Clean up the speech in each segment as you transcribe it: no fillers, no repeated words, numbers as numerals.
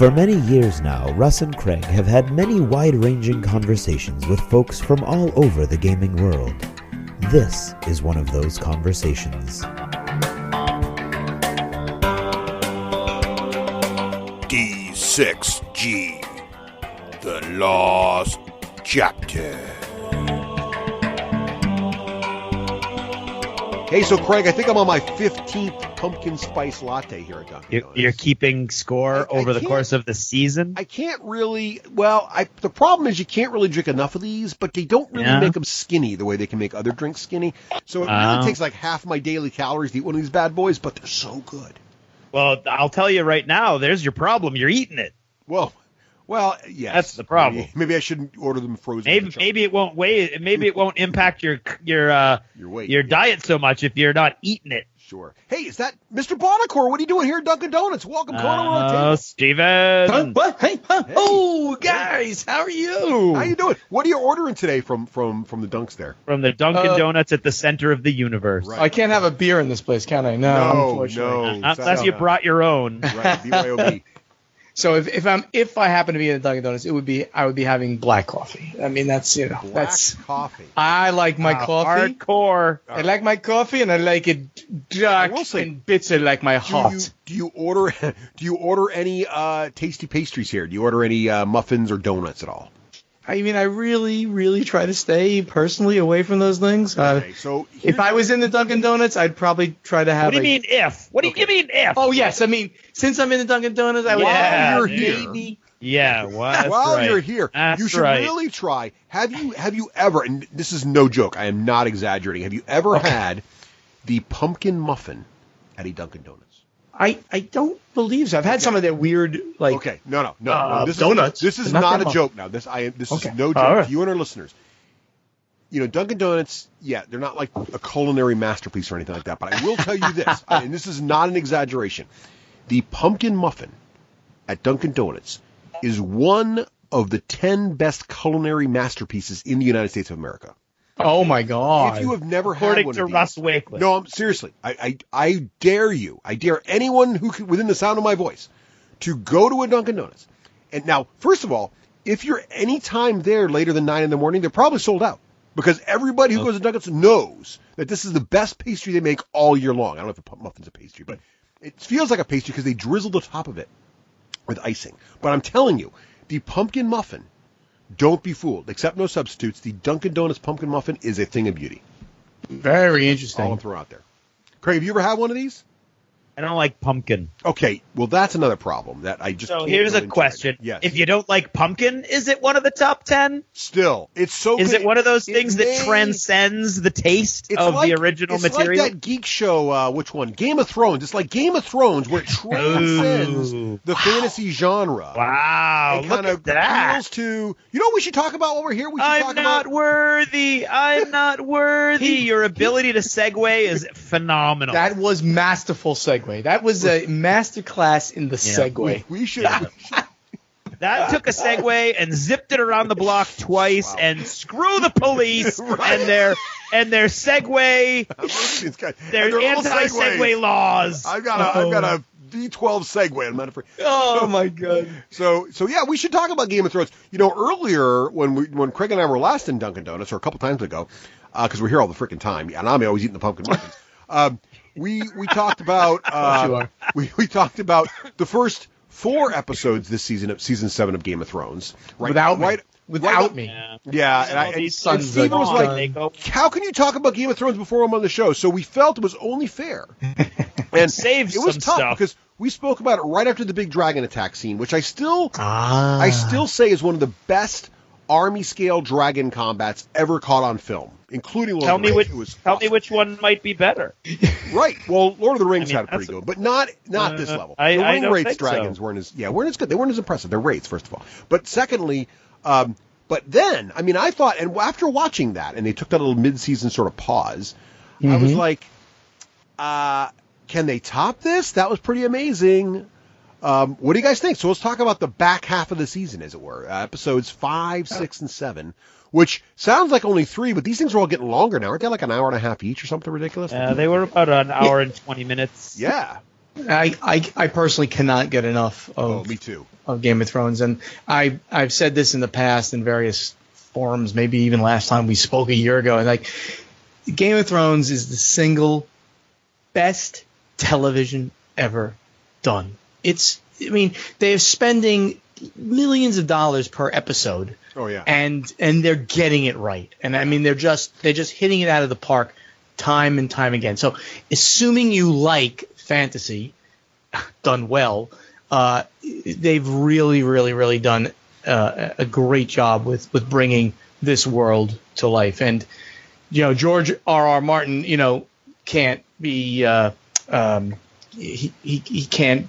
For many years now, Russ and Craig have had many wide-ranging conversations with folks from all over the gaming world. This is one of those conversations. D6G, the Lost Chapter. Hey, so Craig, I think I'm on my 15th pumpkin spice latte here at Dunkin' Donuts. You're keeping score over the course of the season? I can't really, the problem is you can't really drink enough of these, but they don't really make them skinny the way they can make other drinks skinny. So it really takes like half my daily calories to eat one of these bad boys, but they're so good. Well, I'll tell you right now, there's your problem. You're eating it. Well, yes. That's the problem. Maybe I shouldn't order them frozen. Maybe it won't weigh. Maybe it won't impact your weight, your diet so much if you're not eating it. Sure. Hey, is that Mr. Buonocore? What are you doing here at Dunkin' Donuts? Welcome, Oh, Steven. What? Hey. Oh, guys, how are you? How you doing? What are you ordering today from the Dunks there? From the Dunkin' Donuts at the center of the universe. Right. I can't have a beer in this place, can I? No, unfortunately. Unless you brought your own. Right, BYOB. So if I happen to be in Dunkin' Donuts, I would be having black coffee. I mean, that's coffee. I like my coffee Hardcore. I like my coffee, and I like it dark and bitter like my hot. Do you order any tasty pastries here? Do you order any muffins or donuts at all? I mean, I really, really try to stay personally away from those things. Okay, so if I was in the Dunkin' Donuts, I'd probably try to have. What do you mean if? What do you mean if? Oh yes, I mean since I'm in the Dunkin' Donuts, I would. While you're here. Yeah, while you're here, you should really try. Have you ever? And this is no joke. I am not exaggerating. Have you ever had the pumpkin muffin at a Dunkin' Donuts? I don't believe so. I've had some of their weird No. This donuts. This is not a joke now. This is no joke to you and our listeners. You know, Dunkin' Donuts, they're not like a culinary masterpiece or anything like that, but I will tell you this, and this is not an exaggeration. The pumpkin muffin at Dunkin' Donuts is one of the 10 best culinary masterpieces in the United States of America. Oh my God! If you have never had According one to of these, Russ Wakeland. No, seriously, I dare you. I dare anyone who within the sound of my voice to go to a Dunkin' Donuts. And now, first of all, if you're any time there later than 9 in the morning, they're probably sold out because everybody who goes to Dunkin' knows that this is the best pastry they make all year long. I don't know if the muffin's a pastry, but it feels like a pastry because they drizzle the top of it with icing. But I'm telling you, the pumpkin muffin. Don't be fooled. Accept no substitutes. The Dunkin' Donuts pumpkin muffin is a thing of beauty. Very interesting. I'll throw out there. Craig, have you ever had one of these? I don't like pumpkin. Okay, well, that's another problem that I just So can't here's go a into question. Yes. If you don't like pumpkin, is it one of the top 10? Still, it's so Is good. it one of those things that transcends the taste of the original material? It's like that geek show, which one? Game of Thrones. It's like Game of Thrones where it transcends the fantasy genre. Wow, look at that. Appeals to, you know what we should talk about while we're here? I'm not worthy. Your ability to segue is phenomenal. That was masterful segue. That was a masterclass in the segue. We should. That took a segue and zipped it around the block twice, and screw the police and their segue, their anti-segue laws. I've got a D12 segue. I'm not afraid. Oh my God. So yeah, we should talk about Game of Thrones. You know, earlier when Craig and I were last in Dunkin' Donuts, or a couple times ago, because we're here all the freaking time, and I'm always eating the pumpkin muffins. We talked about we talked about the first 4 episodes this season of season 7 of Game of Thrones. Right, without me. Yeah, and Stephen was like, "How can you talk about Game of Thrones before I'm on the show?" So we felt it was only fair, and saved it was some tough stuff. because we spoke about it right after the big dragon attack scene, which I still say is one of the best army scale dragon combats ever caught on film, including Lord of the Rings. Tell me which one might be better. Right. Well, Lord of the Rings had a pretty good, but not this level. The ring rates dragons weren't as good. They weren't as impressive. Their rates, first of all, but secondly, but then I thought, and after watching that, and they took that little mid-season sort of pause, I was like, can they top this? That was pretty amazing. What do you guys think? So let's talk about the back half of the season, as it were. Episodes 5, 6, and 7, which sounds like only 3, but these things are all getting longer now. Aren't they like an hour and a half each or something ridiculous? They were about an hour and 20 minutes. Yeah. I personally cannot get enough of. Me too. Of Game of Thrones, and I've said this in the past in various forums, maybe even last time we spoke a year ago. And like, Game of Thrones is the single best television ever done. They're spending millions of dollars per episode. Oh yeah. And they're getting it right. And I mean, they're just hitting it out of the park time and time again. So, assuming you like fantasy done well, they've really, really, really done a great job with bringing this world to life. And George R.R. Martin, can't be he can't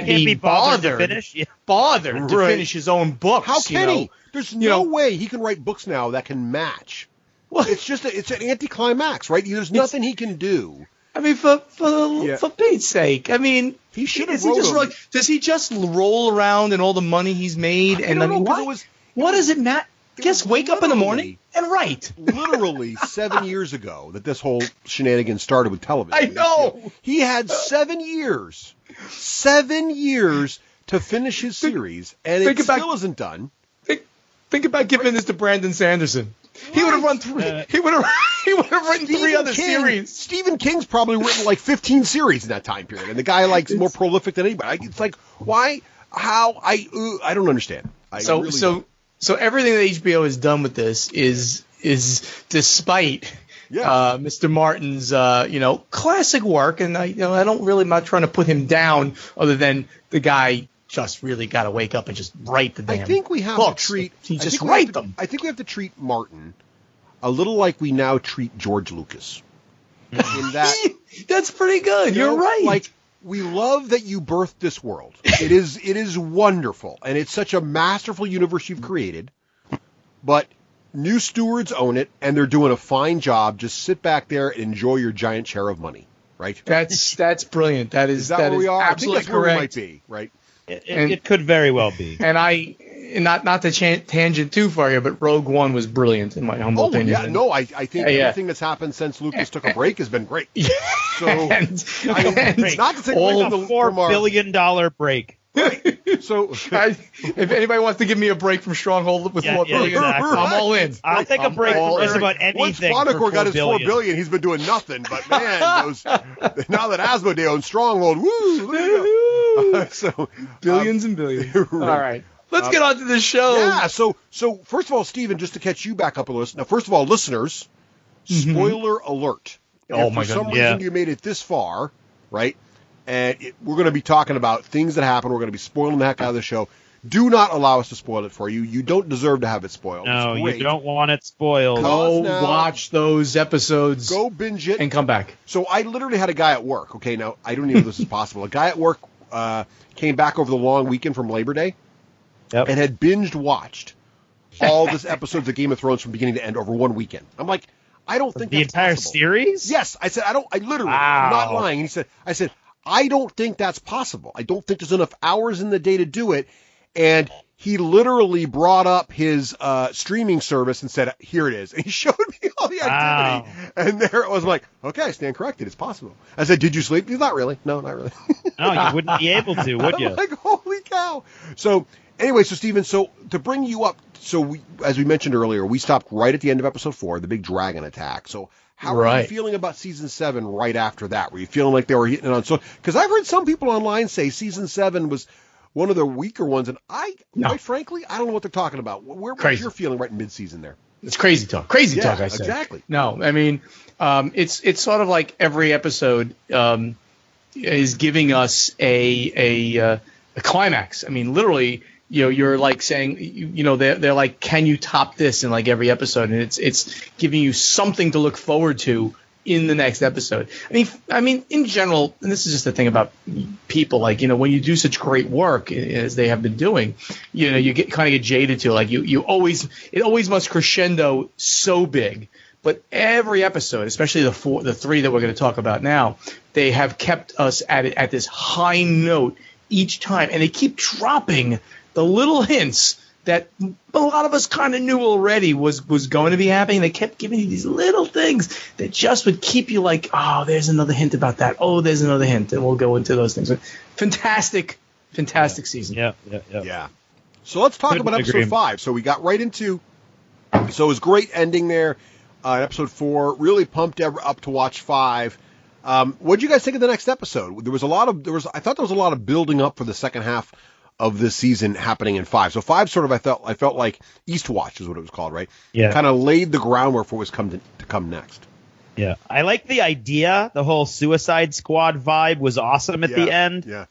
be bothered to finish, to finish his own books. How can he? There's no way he can write books now that can match. Well, it's an anticlimax, right? There's nothing he can do. I mean, for Pete's sake, I mean, he should have. Does he just roll around in all the money he's made? What does it matter? Just wake up in the morning and write. Literally 7 years ago that this whole shenanigans started with television. I know. He had 7 years. 7 years to finish his series, and it still isn't done. Think about giving this to Brandon Sanderson. He would have run through. He would have written 3 other series. Stephen King's probably written like 15 series in that time period, and the guy is more prolific than anybody. It's like, why? How? I don't understand. So everything that HBO has done with this is despite Mr. Martin's classic work, and I'm not trying to put him down, other than the guy just really got to wake up and just write the damn books. I think we have to treat. I think we have to treat Martin a little like we now treat George Lucas. In that, that's pretty good. You're right. Like, we love that you birthed this world. It is wonderful, and it's such a masterful universe you've created. But new stewards own it, and they're doing a fine job. Just sit back there and enjoy your giant share of money, right? That's brilliant. That is where we are? Absolutely I think that's correct. Where we might be, right? It could very well be. And not to tangent too far here, but Rogue One was brilliant in my humble opinion. Yeah, no, I think everything that's happened since Lucas took a break has been great. So and not to take all a $4 billion break. Right. So if anybody wants to give me a break from Stronghold with $4 billion, exactly. I'm all in. I'll take a break from just about anything. Once Buonocore got his $4 billion, he's been doing nothing. But man, now that Asmodee owns Stronghold, woo! So billions and billions. All right. Let's get on to the show. Yeah, so first of all, Steven, just to catch you back up a list. Now, first of all, listeners, spoiler alert. Oh, my God. For some reason you made it this far, right? And we're going to be talking about things that happen. We're going to be spoiling the heck out of the show. Do not allow us to spoil it for you. You don't deserve to have it spoiled. No, you don't want it spoiled. Go watch those episodes. Go binge it. And come back. So I literally had a guy at work. Okay, now, I don't even know if this is possible. A guy at work came back over the long weekend from Labor Day. Yep. And had watched all this episodes of Game of Thrones from beginning to end over one weekend. I'm like, I don't think the that's entire possible. series? Yes, I said I literally, I'm not lying. And I said, I don't think that's possible. I don't think there's enough hours in the day to do it. And he literally brought up his streaming service and said, here it is. And he showed me all the activity. Wow. And there it was. I'm like, okay, I stand corrected. It's possible. I said, did you sleep? He's not really. No, not really. No, you wouldn't be able to, would you? I'm like, holy cow. So anyway, so Steven, so to bring you up, as we mentioned earlier, we stopped right at the end of episode 4, the big dragon attack. So how are you feeling about season 7 right after that? Were you feeling like they were hitting it on? So, because I've heard some people online say season 7 was one of the weaker ones, and quite frankly, I don't know what they're talking about. What's your feeling right in mid-season there? It's crazy talk. Crazy talk, I say. Exactly. No, I mean, it's sort of like every episode is giving us a climax. I mean, literally, you're like saying, they're like, can you top this in like every episode? And it's giving you something to look forward to in the next episode. I mean, in general, and this is just the thing about people, like, when you do such great work as they have been doing, you get jaded to, like, it always must crescendo so big. But every episode, especially the 3 that we're going to talk about now, they have kept us at this high note each time, and they keep dropping the little hints that a lot of us kind of knew already was going to be happening. They kept giving you these little things that just would keep you like, oh, there's another hint about that. Oh, there's another hint, and we'll go into those things. Fantastic season. Yeah. So let's talk about episode 5. So we got right into. So it was great ending there. Episode 4, really pumped up to watch 5. What did you guys think of the next episode? I thought there was a lot of building up for the second half of this season happening in 5. So 5 sort of I felt like Eastwatch is what it was called, right? Yeah. Kind of laid the groundwork for what was to come next. Yeah. I like the idea. The whole Suicide Squad vibe was awesome at the end. Yeah.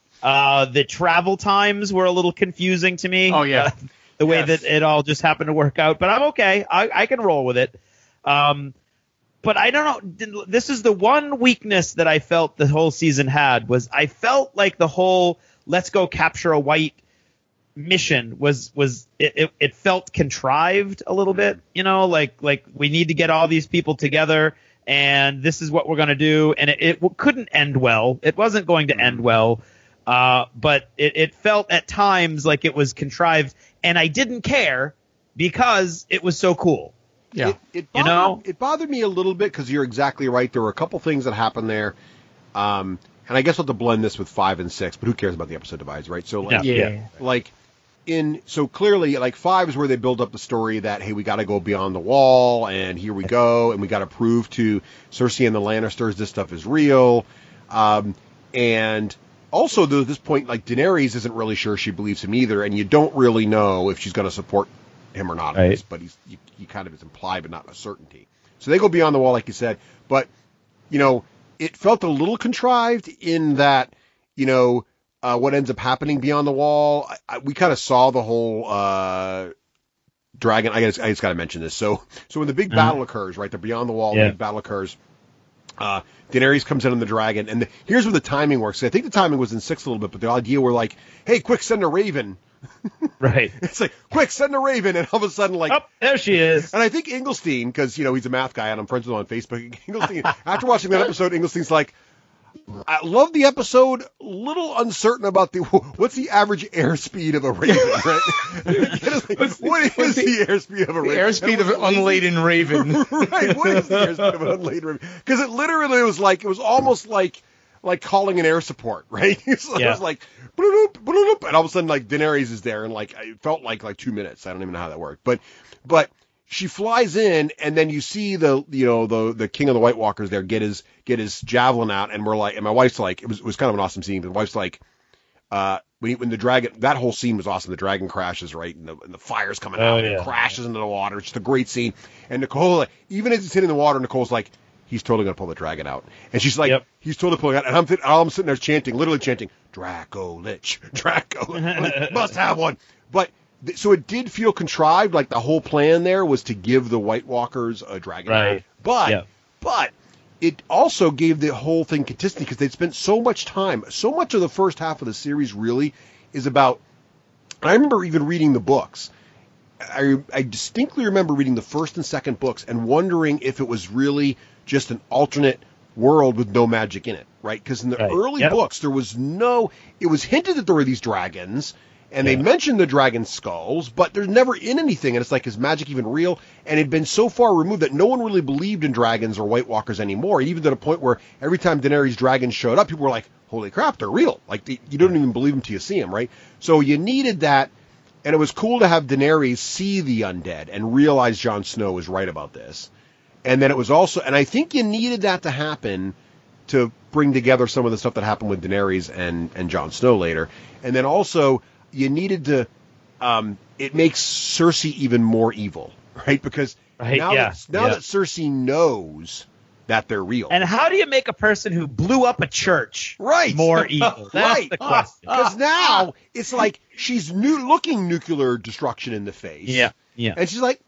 The travel times were a little confusing to me. Oh yeah. The way that it all just happened to work out, but I'm okay. I can roll with it. But I don't know. This is the one weakness that I felt the whole season had was I felt like the whole let's go capture a white mission was it felt contrived a little bit, like we need to get all these people together and this is what we're going to do. And it couldn't end well. It wasn't going to end well. But it felt at times like it was contrived and I didn't care because it was so cool. Yeah. It bothered me a little bit because you're exactly right. There were a couple things that happened there. And I guess we'll have to blend this with 5 and 6, but who cares about the episode divides, right? So so clearly, like 5 is where they build up the story that, hey, we got to go beyond the wall, and here we go, and we got to prove to Cersei and the Lannisters this stuff is real. And also, at this point, like Daenerys isn't really sure she believes him either, and you don't really know if she's going to support him or not. Right. But he kind of is implied, but not a certainty. So they go beyond the wall, like you said, but it felt a little contrived in that, what ends up happening beyond the wall. We kind of saw the whole dragon. I just got to mention this. So when the big battle occurs, right, the beyond the wall big battle occurs, Daenerys comes in on the dragon, and here's where the timing works. I think the timing was in 6 a little bit, but the idea were like, hey, quick, send a raven. Right. It's like, quick, send a raven, and all of a sudden, like, oh, there she is. And I think Inglestein, because he's a math guy and I'm friends with him on Facebook. Inglestein, after watching that episode, Inglestein's like, I love the episode. Little uncertain about what's the average airspeed of a raven, right? What is the airspeed of a raven? The airspeed of an unladen raven. Right. What is the airspeed of an unladen raven? Because it literally was almost like calling an air support, right? It was like, bloop, bloop, and all of a sudden, like, Daenerys is there, and, like, it felt like 2 minutes. I don't even know how that worked. But she flies in, and then you see the king of the White Walkers there get his javelin out, and we're like, and my wife's like, it was kind of an awesome scene, but my wife's like, when the dragon, that whole scene was awesome. The dragon crashes, right, and the fire's coming out, and it crashes into the water. It's just a great scene. And Nicole, even as it's hitting the water, Nicole's like, he's totally going to pull the dragon out. And she's like, he's totally pulling out. And I'm sitting there literally chanting, Draco Lich, Draco Lich. Like, must have one. But, so it did feel contrived, like the whole plan there was to give the White Walkers a dragon. Right. But it also gave the whole thing consistency because they'd spent so much time. So much of the first half of the series really is about, I remember even reading the books. I distinctly remember reading the first and second books and wondering if it was really just an alternate world with no magic in it, right? Because in the early books, there was it was hinted that there were these dragons, and they mentioned the dragon skulls, but they're never in anything, and it's like, is magic even real? And it'd been so far removed that no one really believed in dragons or White Walkers anymore, even to the point where every time Daenerys' dragons showed up, people were like, holy crap, they're real. Like, you don't even believe them till you see them, right? So you needed that, and it was cool to have Daenerys see the undead and realize Jon Snow was right about this. And then it was also, and I think you needed that to happen to bring together some of the stuff that happened with Daenerys and Jon Snow later. And then also, you needed to, it makes Cersei even more evil, right? Because now that Cersei knows that they're real. And how do you make a person who blew up a church more evil? That's the question. Because now it's like she's looking nuclear destruction in the face. Yeah. And she's like,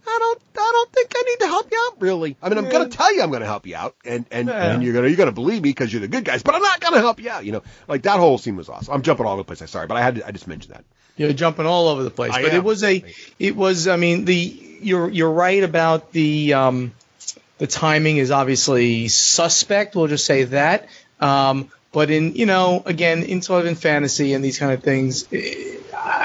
I don't think I need to help you out, really. I mean, I'm going to tell you I'm going to help you out, and you're going to believe me because you're the good guys, but I'm not going to help you out, Like, that whole scene was awesome. I'm jumping all over the place, I'm sorry, but I just mentioned that. You're jumping all over the place. You're right about the timing is obviously suspect, we'll just say that. But in, again, in sort of in fantasy and these kind of things,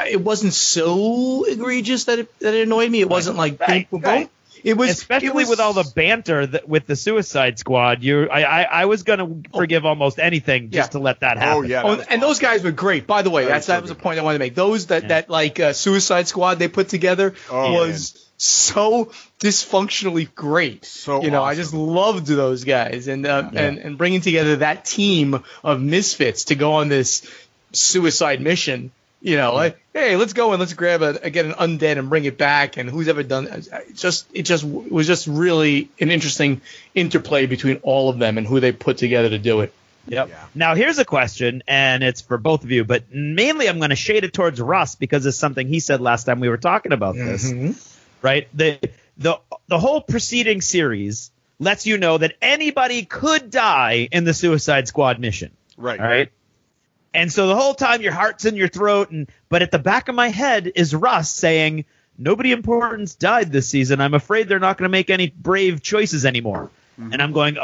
it wasn't so egregious that it annoyed me. It wasn't like boom, boom, boom. It was especially with all the banter with the Suicide Squad. I was going to forgive almost anything just to let that happen. Oh yeah, and those guys were great. By the way, that was a point I wanted to make. Those that Suicide Squad they put together was so dysfunctionally great. So awesome. I just loved those guys and bringing together that team of misfits to go on this suicide mission. Like, hey, let's go and let's get an undead and bring it back. And who's ever done it was just really an interesting interplay between all of them and who they put together to do it. Yep. Yeah. Now here's a question, and it's for both of you, but mainly I'm going to shade it towards Russ because it's something he said last time we were talking about this. Right? The whole preceding series lets you know that anybody could die in the Suicide Squad mission. Right. All right. And so the whole time your heart's in your throat, but at the back of my head is Russ saying, nobody important's died this season. I'm afraid they're not going to make any brave choices anymore. And I'm going,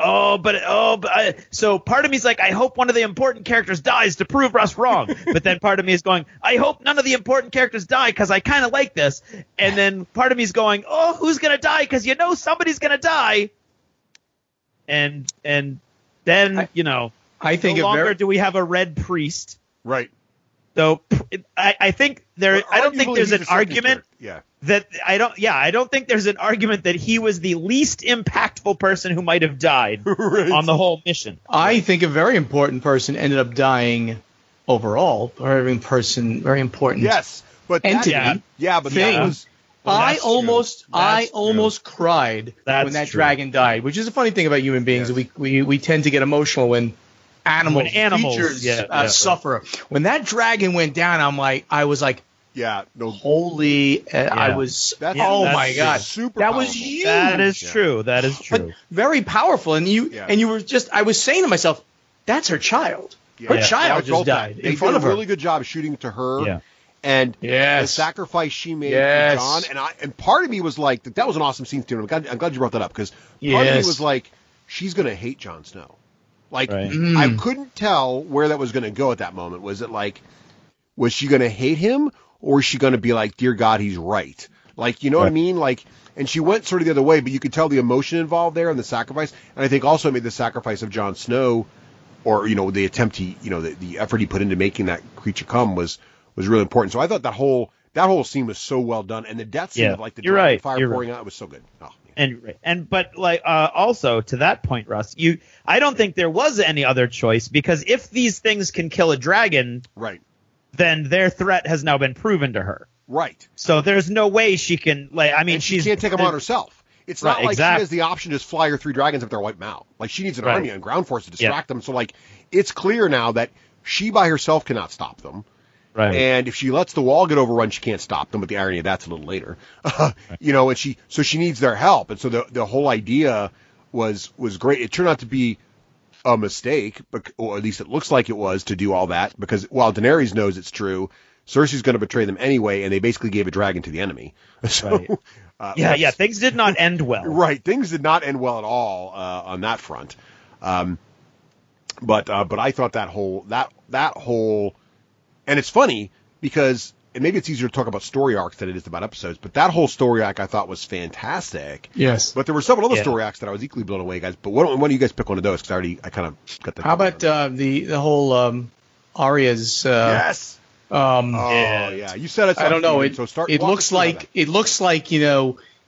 so part of me is like, I hope one of the important characters dies to prove Russ wrong. But then part of me is going, I hope none of the important characters die because I kind of like this. And then part of me is going, who's going to die? Because somebody's going to die. And then, I think no longer do we have a red priest. Right. So I think I don't think there's an argument I don't think there's an argument that he was the least impactful person who might have died on the whole mission. I think a very important person ended up dying overall. Very important. Yes, but entity. I almost cried when that dragon died, which is a funny thing about human beings. Yes. We tend to get emotional when animals features suffer. When that dragon went down, I was like, holy! I was. My God! Super that powerful. was huge. That is true. That is true. But very powerful, and you were just. I was saying to myself, that's her child. Her child just died in front of her. They did a really good job shooting to her. Yeah. And the sacrifice she made for John, and part of me was like, that was an awesome scene, too. I'm glad you brought that up, because part of me was like, she's going to hate Jon Snow. Like, I couldn't tell where that was going to go at that moment. Was it like, was she going to hate him, or was she going to be like, dear God, he's right? Like, you know what I mean? Like, and she went sort of the other way, but you could tell the emotion involved there and the sacrifice. And I think also it made the sacrifice of Jon Snow, or, the attempt the effort he put into making that creature come was really important. So I thought that whole scene was so well done, and the death scene of like the fire pouring out was so good. Oh, but also to that point, Russ, I don't think there was any other choice, because if these things can kill a dragon, then their threat has now been proven to her. Right. So there's no way she can she can't take them on herself. It's not like she has the option to just fly her 3 dragons if they're wiped out. Like, she needs an army and ground force to distract them. So like, it's clear now that she by herself cannot stop them. Right. And if she lets the wall get overrun, she can't stop them. But the irony of that's a little later, and she needs their help. And so the whole idea was great. It turned out to be a mistake, or at least it looks like it was, to do all that, because while Daenerys knows it's true, Cersei's going to betray them anyway, and they basically gave a dragon to the enemy. So, things did not end well. Right, things did not end well at all on that front. But I thought that whole. And it's funny because, and maybe it's easier to talk about story arcs than it is about episodes, but that whole story arc I thought was fantastic. Yes. But there were several other story arcs that I was equally blown away, guys. But why don't you guys pick one of those? Because I kind of got that. How about the whole Arya's? Yes. You said it. I don't know. It looks like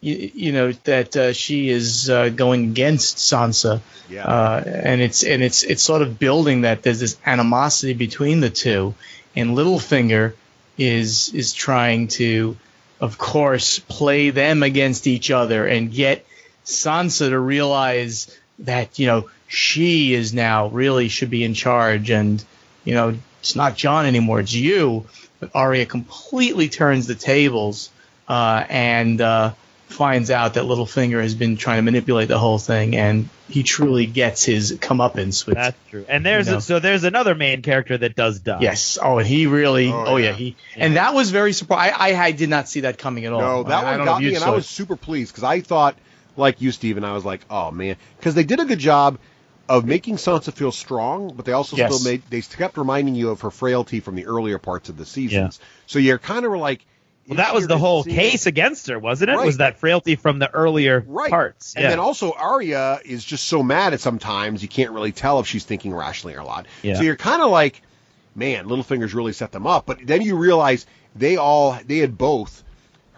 that she is going against Sansa. Yeah. And it's sort of building that there's this animosity between the two. And Littlefinger is trying to, of course, play them against each other and get Sansa to realize that, she is now really should be in charge, and, it's not Jon anymore, it's you. But Arya completely turns the tables and finds out that Littlefinger has been trying to manipulate the whole thing, and he truly gets his comeuppance. That's true. And there's another main character that does die. Yes. Oh, and he really. And that was very surprising. I did not see that coming at all. No, that one got me, and I was super pleased, because I thought, like you, Stephen, I was like, oh man, because they did a good job of making Sansa feel strong, but they also they kept reminding you of her frailty from the earlier parts of the seasons. So you're kind of like, well, that was the whole case against her, wasn't it? Right. Was that frailty from the earlier parts? And then also Arya is just so mad at sometimes you can't really tell if she's thinking rationally or not. So you're kind of like, man, Littlefinger's really set them up. But then you realize they had both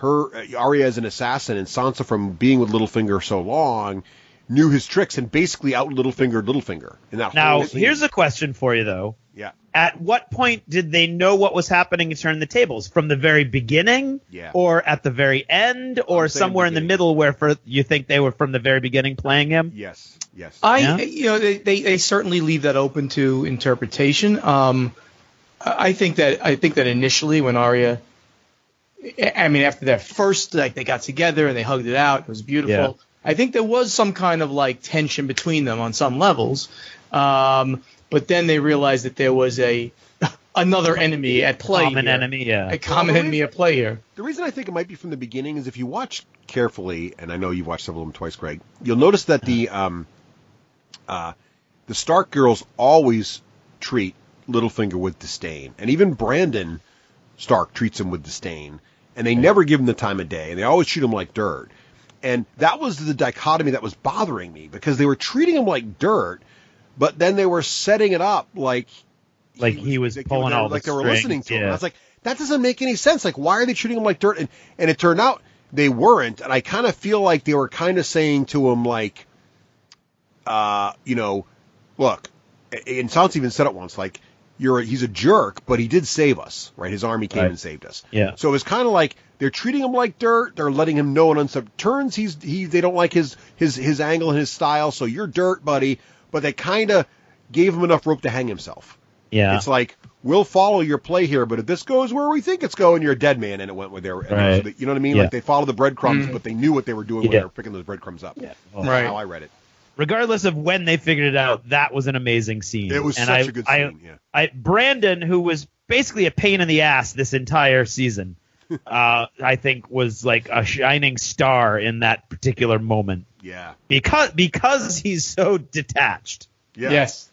Arya as an assassin and Sansa from being with Littlefinger so long knew his tricks and basically out Littlefingered Littlefinger in that now, whole scene. Here's a question for you, though. Yeah. At what point did they know what was happening to turn the tables? From the very beginning? Yeah. Or at the very end? Or somewhere in the middle where you think they were from the very beginning playing him? Yes. They certainly leave that open to interpretation. I think that initially when Arya, I mean, after that first, like, they got together and they hugged it out, it was beautiful. Yeah. I think there was some kind of like tension between them on some levels, but then they realized that there was another enemy at play. A common enemy at play here. The reason I think it might be from the beginning is if you watch carefully, and I know you've watched several of them twice, Greg, you'll notice that the Stark girls always treat Littlefinger with disdain, and even Brandon Stark treats him with disdain, and they never give him the time of day, and they always treat him like dirt. And that was the dichotomy that was bothering me, because they were treating him like dirt, but then they were setting it up like he was pulling all the strings. Like they were listening to him. I was like, that doesn't make any sense. Like, why are they treating him like dirt? And it turned out they weren't. And I kind of feel like they were kind of saying to him, like, look, and Sansa even said it once, like, he's a jerk, but he did save us, right? His army came and saved us. Yeah. So it was kind of like they're treating him like dirt. They're letting him know in uncertain turns they don't like his angle and his style. So you're dirt, buddy. But they kind of gave him enough rope to hang himself. Yeah. It's like, we'll follow your play here, but if this goes where we think it's going, you're a dead man. And it went with their, right. You know what I mean? Yeah. Like they followed the breadcrumbs, but they knew what they were doing when they were picking those breadcrumbs up. Yeah. Well, that's how I read it. Regardless of when they figured it out, that was an amazing scene. It was such a good scene. Brandon, who was basically a pain in the ass this entire season, I think was like a shining star in that particular moment. Yeah. Because he's so detached. Yeah. Yes.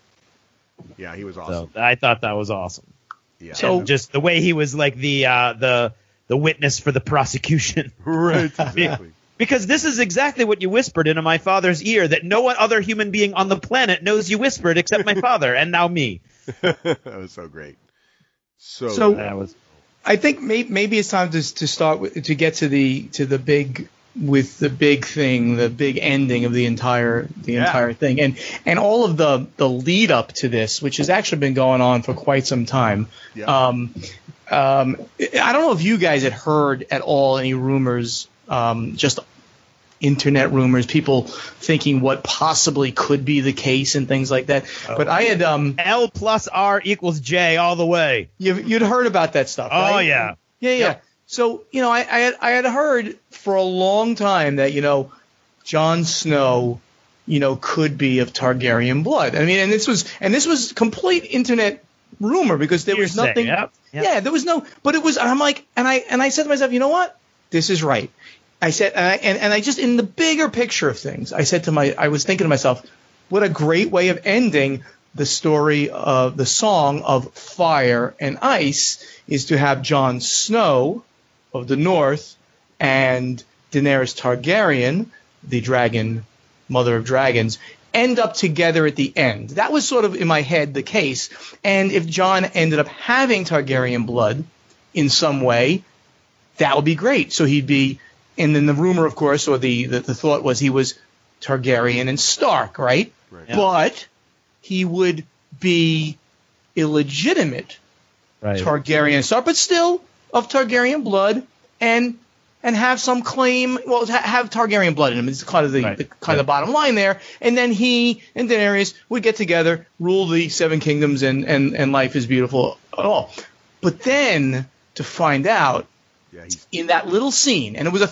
Yeah, he was awesome. So I thought that was awesome. Yeah. So just the way he was like the witness for the prosecution. Right. Exactly. Because this is exactly what you whispered into my father's ear, that no one other human being on the planet knows you whispered except my father, and now me. That was so great. So that was. I think maybe it's time to start to get to the big thing, the big ending of the entire thing, and all of the lead up to this, which has actually been going on for quite some time. Yeah. I don't know if you guys had heard at all any rumors. Just internet rumors, people thinking what possibly could be the case and things like that. But I had L plus R equals J all the way. You'd heard about that stuff, right? Oh yeah. Yeah. Yep. So I had heard for a long time that Jon Snow could be of Targaryen blood. I mean, and this was complete internet rumor because there was nothing. Yep. Yeah, there was no. But it was. I'm like, and I said to myself, you know what? This is right. I said, and I just, in the bigger picture of things, I was thinking to myself, what a great way of ending the story of the Song of Fire and Ice is to have Jon Snow of the North and Daenerys Targaryen, the dragon, mother of dragons, end up together at the end. That was sort of in my head the case. And if Jon ended up having Targaryen blood in some way, that would be great. So he'd be. And then the rumor, of course, or the thought was he was Targaryen and Stark, right? Yeah. But he would be illegitimate Targaryen and Stark, but still of Targaryen blood and have some claim. Well, have Targaryen blood in him. It's kind of the bottom line there. And then he and Daenerys would get together, rule the Seven Kingdoms, and life is beautiful at all. But then to find out. Yeah, in that little scene, and it was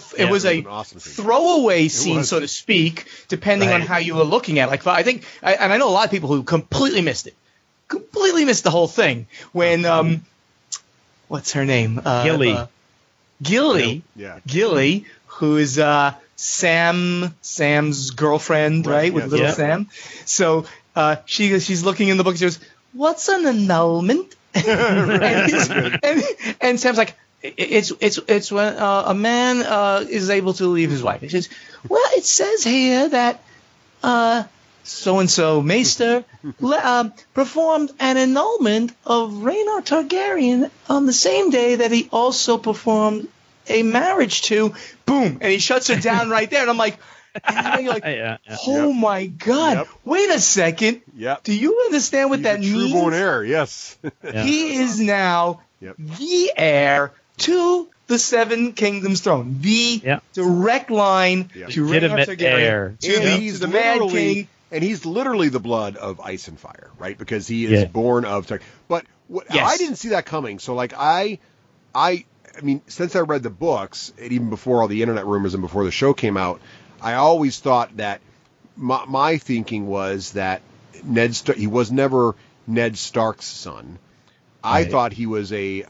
a awesome throwaway scene, so to speak, depending on how you were looking at it. Like I think, and I know a lot of people who completely missed the whole thing when what's her name? Gilly. Gilly, who is Sam's girlfriend, right, with little Sam. So she's looking in the book and she goes, "What's an annulment?" and Sam's like, "It's when a man is able to leave his wife." He says, "Well, it says here that so-and-so Maester performed an annulment of Rhaenyra Targaryen on the same day that he also performed a marriage to," boom, and he shuts her down right there. And I'm like, oh my God, wait a second. Do you understand what that means? True-born heir, yes. He is now the heir to the Seven Kingdoms throne. The direct line to Rhaenyra Targaryen. He's the Mad King. And he's literally the blood of ice and fire, right? Because he is born of... But I didn't see that coming. So, like, I mean, since I read the books, and even before all the internet rumors and before the show came out, I always thought that my thinking was that he was never Ned Stark's son. I thought he was a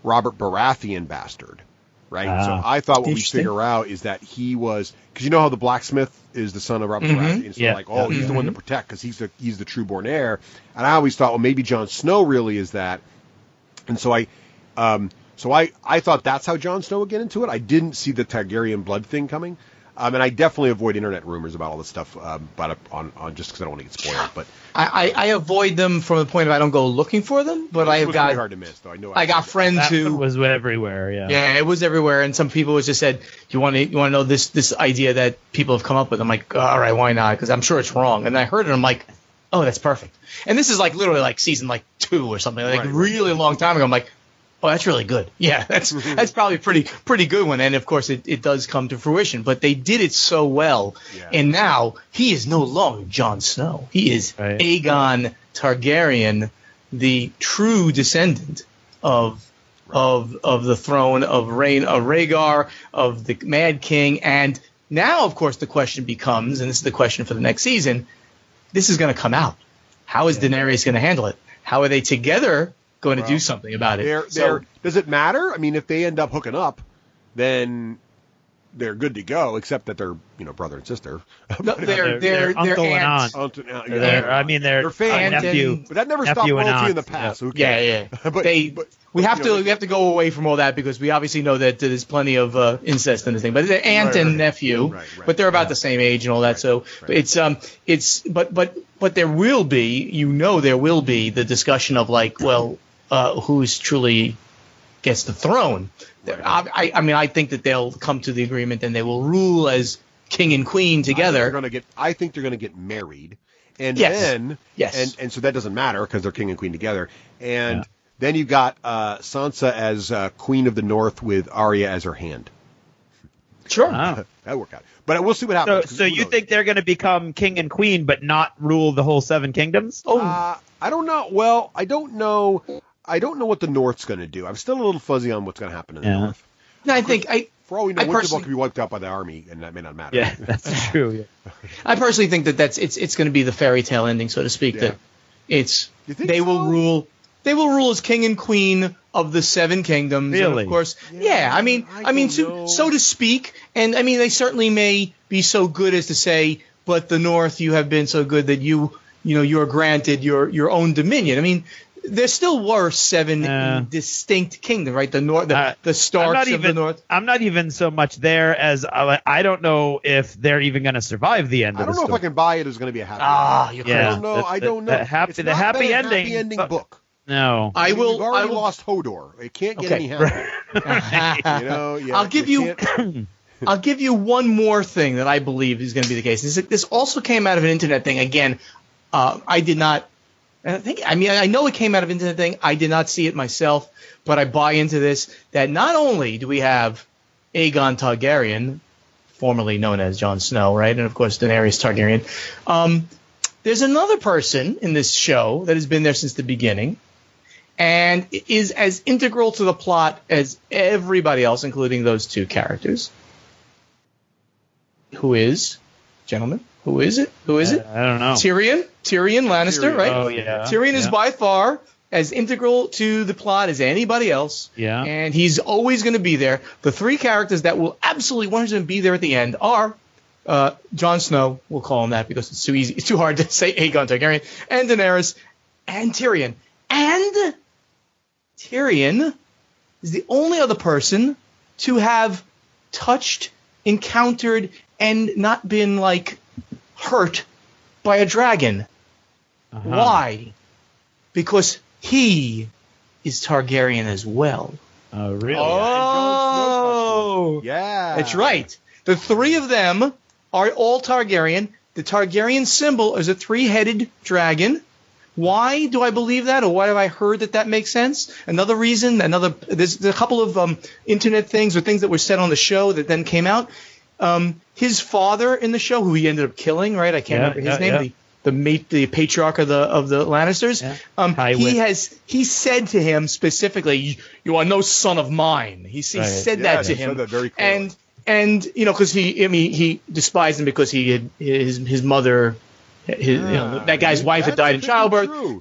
Robert Baratheon bastard, right? So I thought what we figure out is that he was... Because you know how the blacksmith is the son of Robert Baratheon? So he's the one to protect because he's the true-born heir. And I always thought, well, maybe Jon Snow really is that. And so I thought that's how Jon Snow would get into it. I didn't see the Targaryen blood thing coming. And I definitely avoid internet rumors about all this stuff, but on just because I don't want to get spoiled. But I avoid them from the point of I don't go looking for them. But I got really hard to miss, though. I got friends who was everywhere. Yeah, it was everywhere, and some people just said, "You want to know this idea that people have come up with?" I'm like, all right, why not? Because I'm sure it's wrong. And I heard it, I'm like, oh, that's perfect. And this is like literally like season 2 or something, really long time ago. I'm like, oh, that's really good. Yeah, that's probably a pretty good one. And, of course, it does come to fruition. But they did it so well. Yeah. And now he is no longer Jon Snow. He is Aegon Targaryen, the true descendant of the throne of Rhaegar, of the Mad King. And now, of course, the question becomes, and this is the question for the next season, this is going to come out. How is Daenerys going to handle it? How are they together going to do something about it? Does it matter? I mean, if they end up hooking up, then they're good to go, except that they're brother and sister. No, they're uncle and aunt. They're family. Nephew, but that never stopped royalty in the past. So we have to go away from all that because we obviously know that there's plenty of incest in this thing. But they're aunt and nephew, but they're about the same age and all that. So but there will be, there will be the discussion of who's truly gets the throne. I think that they'll come to the agreement and they will rule as king and queen together. I think they're going to get married, and then and so that doesnn't matter because they're king and queen together. And then you got Sansa as Queen of the North with Arya as her hand. Sure, that worked out. But we'll see what happens. So you think they're going to become king and queen, but not rule the whole Seven Kingdoms? I don't know. Well, I don't know. I don't know what the North's going to do. I'm still a little fuzzy on what's going to happen in the North. No, for all we know, Winterfell could be wiped out by the army, and that may not matter. Yeah, that's true. Yeah. I personally think that it's going to be the fairy tale ending, so to speak. Yeah. That they will rule. They will rule as king and queen of the Seven Kingdoms. Really? And of course, so to speak. And I mean, they certainly may be so good as to say, but the North, you have been so good that you're granted your own dominion. I mean, there still were seven distinct kingdoms, right? The North, the Starks of the North. I'm not even so much there as I don't know if they're even going to survive the end. I don't know if I can buy it as going to be a happy ending. I don't know. The happy ending book. No, we've already lost Hodor. It can't get any happier. I'll give you one more thing that I believe is going to be the case. This also came out of an internet thing. Again, I did not. I know it came out of an internet thing. I did not see it myself, but I buy into this. That not only do we have Aegon Targaryen, formerly known as Jon Snow, right, and of course Daenerys Targaryen. There's another person in this show that has been there since the beginning, and is as integral to the plot as everybody else, including those two characters. Who is, gentlemen? Who is it? I don't know. Tyrion Lannister, right? Oh, yeah. Tyrion is by far as integral to the plot as anybody else. Yeah. And he's always going to be there. The three characters that will absolutely 100% be there at the end are Jon Snow, we'll call him that because it's too easy. It's too hard to say Aegon Targaryen, and Daenerys, and Tyrion. And Tyrion is the only other person to have touched, encountered, and not been, like, hurt by a dragon. Why? Because he is Targaryen as well. Oh, really? Oh, yeah. That's right. The three of them are all Targaryen. The Targaryen symbol is a three-headed dragon. Why do I believe that, or why have I heard that makes sense? Another reason, there's a couple of internet things or things that were said on the show that then came out. His father in the show, who he ended up killing, right? I can't remember his name. The patriarch of the Lannisters. Yeah. He said to him specifically, "You are no son of mine." He said that to him. Said that very clearly. And because he despised him because his mother. That guy's wife had died in childbirth. True.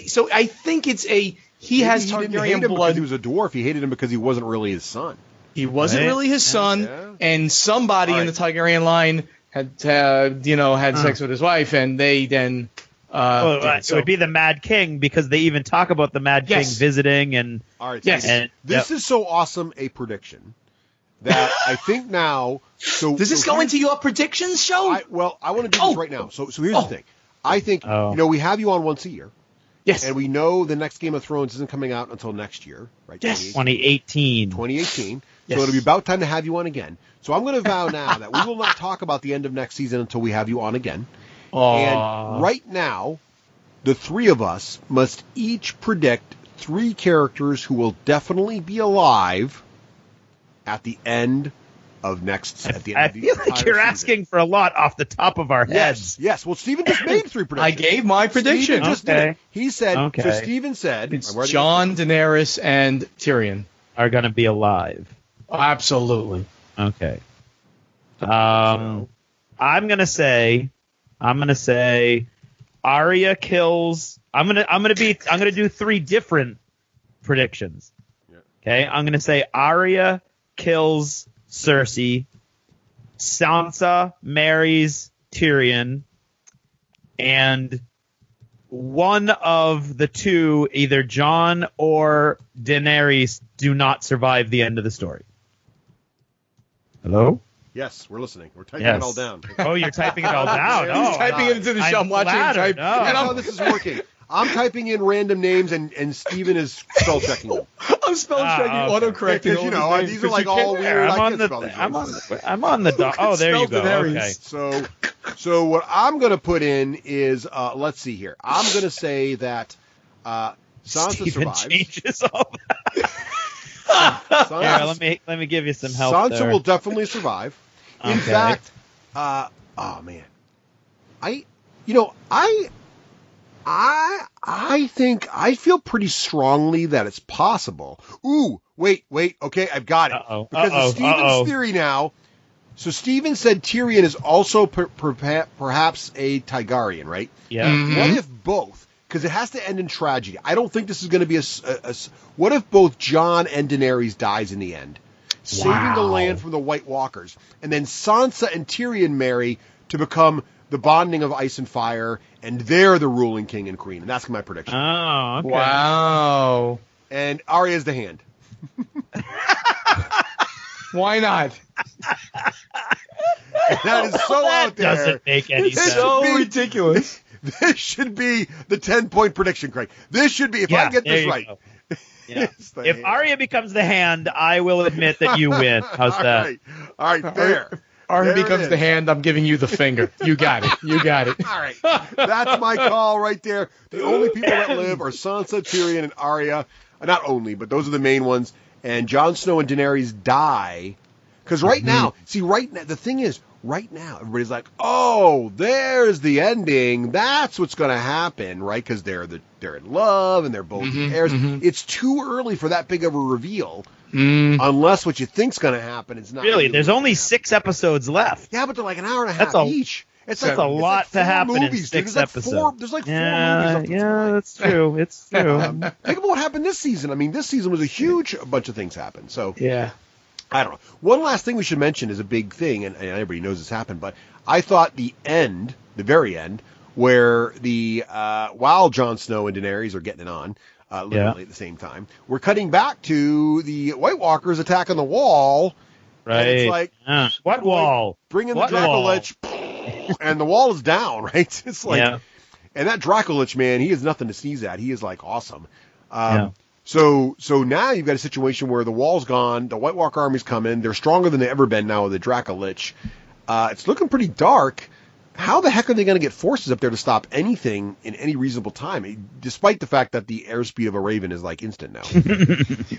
So I think he has Targaryen didn't hate him blood. because he was a dwarf. He hated him because he wasn't really his son. He wasn't really his son, and somebody in the Targaryen line had sex with his wife, and they then. It would be the Mad King because they even talk about the Mad King visiting and. All right. This is so awesome a prediction that I think now. So does this go into your predictions show? I want to do this right now. So here's the thing. I think we have you on once a year. Yes. And we know the next Game of Thrones isn't coming out until next year, right? Yes. 2018. 2018. Yes. So it'll be about time to have you on again. So I'm going to vow now that we will not talk about the end of next season until we have you on again. And right now, the three of us must each predict 3 characters who will definitely be alive at the end of next. At the end of the feel like you're season. Asking for a lot off the top of our heads. Yes. Well, Steven just made 3 predictions. I gave my prediction. Steven just did it. He said. So Steven said, it's Jon, Daenerys, and Tyrion are going to be alive. Absolutely. Okay. I'm gonna say Arya kills. I'm gonna do 3 different predictions. Yeah. Okay. I'm gonna say Arya kills Cersei, Sansa marries Tyrion, and one of the two, either Jon or Daenerys, do not survive the end of the story. Hello? Yes, we're listening. We're typing it all down. Oh, you're typing it all down. He's typing it into the show. I'm watching him type. And how this is working. I'm typing in random names, and Steven is spell checking them. I'm spell checking, autocorrecting. Because these are like all weird. I'm on the dot. Oh, there you go. Okay. So what I'm going to put in is, let's see here. I'm going to say that Sansa Steven survives. Changes all that. Here, let me give you some help. Sansa will definitely survive. In fact, oh man, I think I feel pretty strongly that it's possible. Ooh, wait, okay, I've got it. Because of Steven's theory now. So Steven said Tyrion is also perhaps a Targaryen, right? Yeah. Mm-hmm. What if both? Because it has to end in tragedy. I don't think this is going to be a. What if both Jon and Daenerys dies in the end, saving the land from the White Walkers, and then Sansa and Tyrion marry to become the bonding of ice and fire, and they're the ruling king and queen, and that's my prediction. Oh, okay. Wow. And Arya's the hand. Why not? That is so out there. Doesn't make any sense. So ridiculous. This should be the 10-point prediction, Craig. This should be, if I get this right. Yeah. If Arya becomes the hand, I will admit that you win. How's that? All right, there. Arya becomes the hand, I'm giving you the finger. You got it. All right. That's my call right there. The only people that live are Sansa, Tyrion, and Arya. Not only, but those are the main ones. And Jon Snow and Daenerys die. Because right now, the thing is, right now, everybody's like, oh, there's the ending. That's what's going to happen, right? Because they're in love and they're both heirs. It's too early for that big of a reveal. Unless what you think's going to happen is not really. There's only 6 episodes left. Yeah, but they're like an hour and a half each. It's That's a lot to happen in 6 episodes. There's like 4 movies. That's true. It's true. Think about what happened this season. I mean, this season was a bunch of things happened. So Yeah. I don't know. One last thing we should mention is a big thing, and everybody knows this happened, but I thought the very end, where while Jon Snow and Daenerys are getting it on, literally at the same time, we're cutting back to the White Walkers attacking the wall. Right. And it's like, what wall? Bring in the Dracolich, and the wall is down, right? It's like, and that Dracolich, man, he is nothing to sneeze at. He is like awesome. So now you've got a situation where the wall's gone, the White Walker army's coming, they're stronger than they've ever been now with the Dracolich. It's looking pretty dark. How the heck are they going to get forces up there to stop anything in any reasonable time, despite the fact that the airspeed of a Raven is like instant now?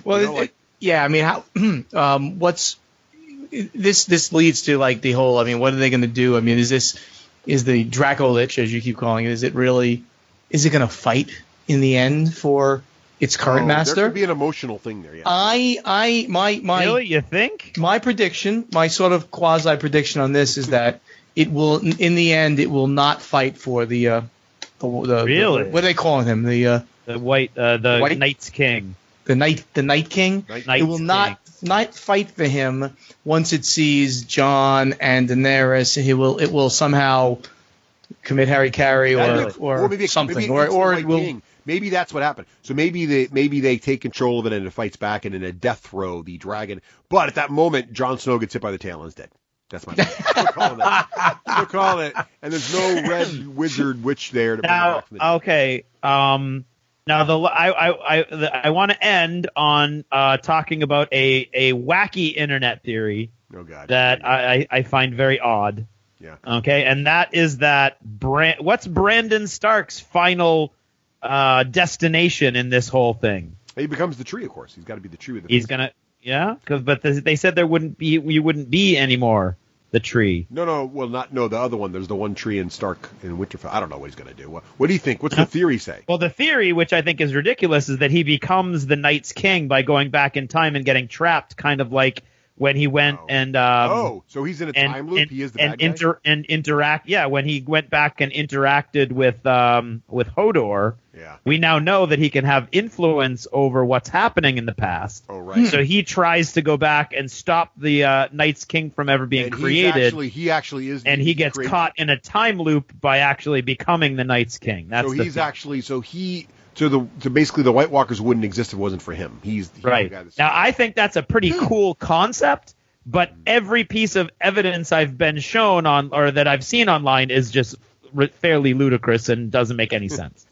Well, I mean, how this leads to like the whole, I mean, what are they going to do? I mean, is the Dracolich, as you keep calling it, is it going to fight in the end for its current master? There could be an emotional thing there, yeah. My Really, you think? My prediction, my sort of quasi prediction on this is that it will, in the end, it will not fight for the Really? What are they calling him? The White Knight's King. The Night King. Knight's it will not fight for him once it sees Jon and Daenerys. It will somehow commit Harry-Carry or maybe something, maybe or it will. King. Maybe that's what happened. So maybe they take control of it and it fights back, and in a death throw, the dragon. But at that moment, Jon Snow gets hit by the tail and is dead. That's my We'll call it. And there's no red wizard witch there to bring it back from the dead. Okay. Now I want to end on talking about a wacky internet theory that I find very odd. Yeah. Okay, and that is that what's Brandon Stark's final destination in this whole thing? He becomes the tree, of course. He's got to be the tree with the He's gonna, but they said you wouldn't be anymore the tree. No, the other one. There's the one tree in Stark in Winterfell. I don't know what he's gonna do. What do you think? What's the theory say? Well, the theory, which I think is ridiculous, is that he becomes the Night's King by going back in time and getting trapped, kind of like when he went and so he's in a time loop. He is the bad guy? and interact. Yeah, when he went back and interacted with Hodor. Yeah. We now know that he can have influence over what's happening in the past. Oh, right. So he tries to go back and stop the Night's King from ever being created. He actually is. And he gets caught in a time loop by actually becoming the Night's King. So basically the White Walkers wouldn't exist if it wasn't for him. He's right. The guy that's... Now I think that's a pretty cool concept, but every piece of evidence I've been shown or that I've seen online is just fairly ludicrous and doesn't make any sense.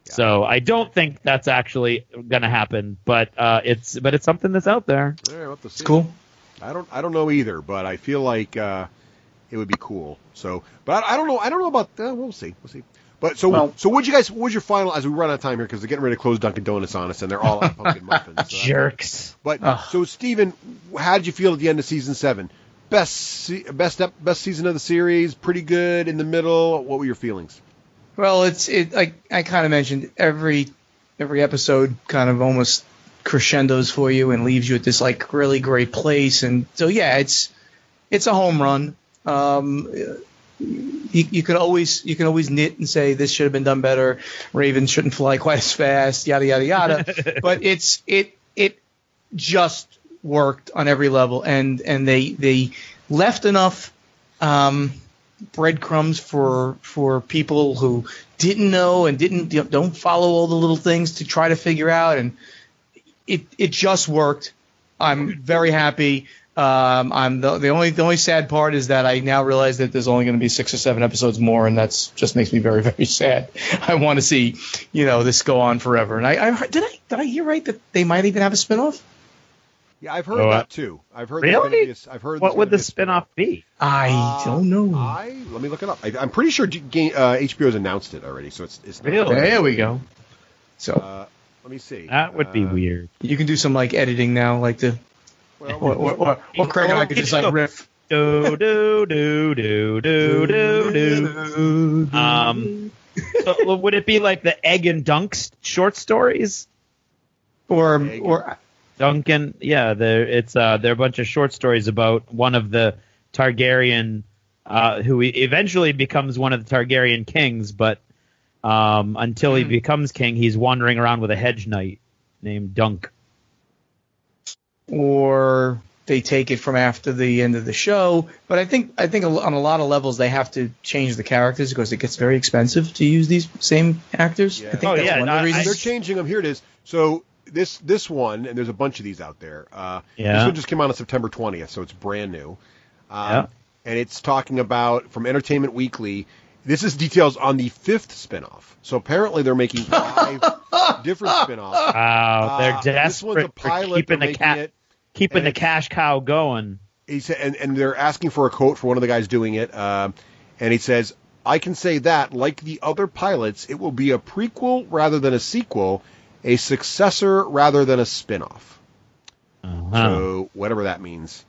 So I don't think that's actually going to happen, but it's something that's out there. Yeah, we'll have to see. It's cool. I don't know either, but I feel like it would be cool. So, but I don't know. I don't know about. We'll see. But so what'd your final, as we run out of time here, because they're getting ready to close Dunkin' Donuts on us, and they're all out of pumpkin muffins. So jerks. But so Steven, how did you feel at the end of season 7? Best season of the series, pretty good, in the middle. What were your feelings? Well, I kind of mentioned every episode kind of almost crescendos for you and leaves you at this like really great place, and so yeah, it's a home run. You can always nit and say this should have been done better. Ravens shouldn't fly quite as fast. Yada yada yada. But it just worked on every level, and they left enough breadcrumbs for people who didn't know and don't follow all the little things to try to figure out, and it just worked. I'm very happy. I'm the only sad part is that I now realize that there's only going to be 6 or 7 episodes more, and that's just makes me very, very sad. I want to see this go on forever. And I did I hear right that they might even have a spinoff? Yeah, I've heard that too. I've heard. Really? I've heard. What would the spinoff be? I don't know. Let me look it up. I'm pretty sure HBO's announced it already, so it's not really. There we go. So let me see. That would be weird. You can do some like editing now, like the. Or Craig and I could just like riff. Do do do do do do do. So would it be like the Egg and Dunk short stories? Or Duncan? Yeah, they're a bunch of short stories about one of the Targaryen who eventually becomes one of the Targaryen kings, but until he becomes king, he's wandering around with a hedge knight named Dunk. Or they take it from after the end of the show. But I think on a lot of levels they have to change the characters because it gets very expensive to use these same actors. Yeah. I think that's one of the reasons. They're changing them. Here it is. So this one, and there's a bunch of these out there. Yeah. This one just came out on September 20th, so it's brand new. Yeah. And it's talking about, from Entertainment Weekly, this is details on the 5th spinoff. So apparently they're making 5 different spinoffs. Wow, they're This one's a desperate pilot. for keeping They're the cash cow going. He said, and they're asking for a quote for one of the guys doing it. And he says, "I can say that, like the other pilots, it will be a prequel rather than a sequel, a successor rather than a spinoff." So whatever that means.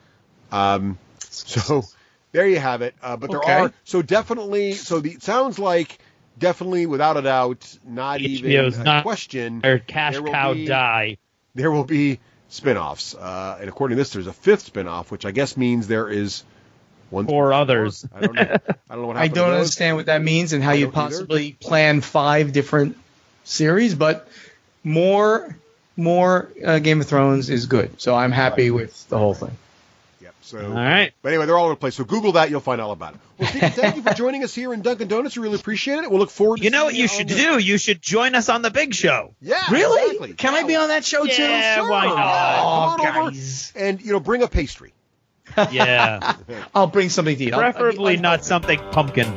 So there you have it. But there are definitely. So it sounds like definitely, without a doubt, not HBO's even a not question. Or cash cow die. There will be spinoffs, and according to this, there's a 5th spinoff, which I guess means there is 4 others. I don't know. I don't know what happened. I don't understand what that means and how you possibly plan 5 different series, but more Game of Thrones is good. So I'm happy with the whole thing. Yep. So, all right. But anyway, they're all over the place. So Google that, you'll find all about it. Well, Stephen, thank you for joining us here in Dunkin' Donuts. We really appreciate it. We'll look forward to You know what you should do? You should join us on the big show. Yeah, Really? exactly. Can I be on that show too? Yeah, Sure. why not? Come on over guys. and bring a pastry. Yeah. I'll bring something to eat. Preferably not something pumpkin.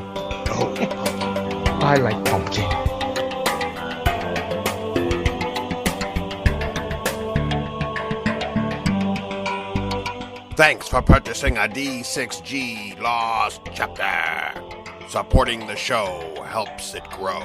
I like pumpkin. Thanks for purchasing a D6G Lost Chapter. Supporting the show helps it grow.